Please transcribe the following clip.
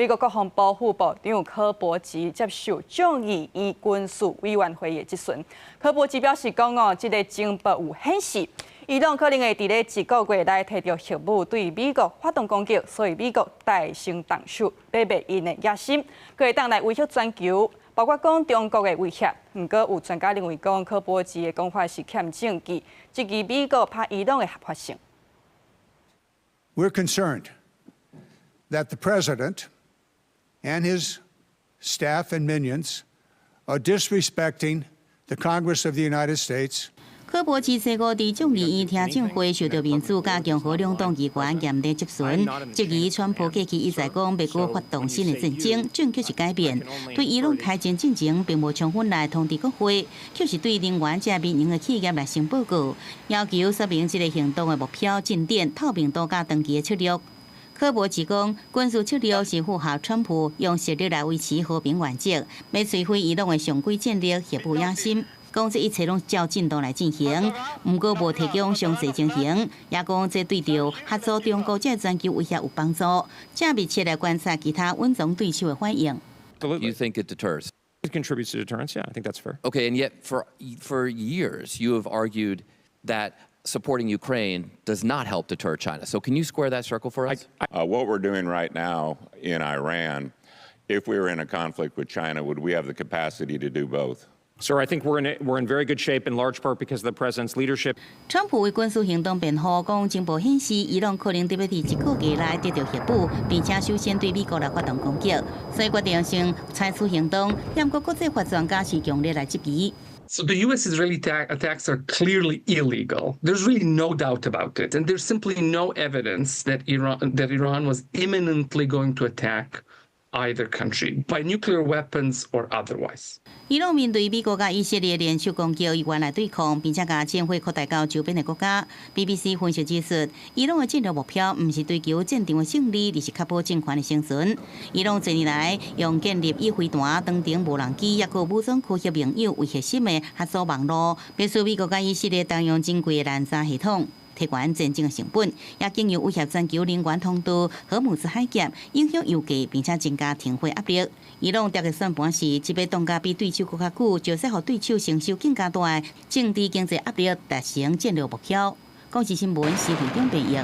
美国国防部副部长柯博基接受众议院军事委员会的质询。柯博基表示讲这个情报有显示，伊朗可能会伫咧一个月内摕到核武对美国发动攻击，所以美国大声动手，要灭因的野心，佮会当来威胁全球。 包括讲中国的威胁，不过有专家认为讲柯博基的讲法是欠证据，质疑美国拍伊朗的合法性。We're concerned that the president and his staff and minions are disrespecting the Congress of the United States. 柯博基西五伫众议院听证会受到民主加共和两党议员严厉质询，质疑川普过去一再讲美国发动新的战争，证据是改变，对伊朗开战进程并无充分来通知国会，却是对能源这民营的企业来申报告，要求说明这个行动的目标、进展、透明度加长期的策略。柯博基讲，军事策略是符合川普用实力来维持和平原则，要摧毁伊朗的常规战略核武野心。 讲这一切拢照进度来进行，不过无提供详细情形，也讲这对着合作中国这全球威胁有帮助，正密切来观察其他稳中对手的反应。You think it deters? It contributes to deterrence. Yeah, I think that's fair. Okay, and yet for years you have argued that supporting Ukraine does not help deter China. So can you square that circle for us? What we're doing right now in Iran, if we were in a conflict with China, would we have the capacity to do both? Sir, I think we're in very good shape in large part because of the president's leadership. 川普为军事行动辩护，讲情报显示伊朗可能特别伫一个月内得到核武，并且首先对美国来发动攻击，所以决定先采取行动。不过国际法专家是强烈来质疑。 So the U.S. Israeli attacks are clearly illegal. There's really no doubt about it, and there's simply no evidence that Iran was imminently going to attack either country by nuclear weapons or otherwise. 伊朗面对美国甲以色列联手攻击，以原来对抗，并且甲战火扩大到周边的国家。BBC 分析指出，伊朗的战略目标毋是追求战场的胜利，而是确保政权的生存。伊朗近年来用建立以飞弹、长程无人机，也个武装区域盟友为核心的合作网络，必须美国甲以色列动用珍贵的拦截系统。 提悬战争的成本，也经由威胁全球能源通道、荷姆斯海峡，影响油价，并且增加停火压力。伊朗特别算盘是，即要当家比对手更加久，就是互对手承受更加大的政治经济压力，达成战略目标。《广西新闻》是会中编译。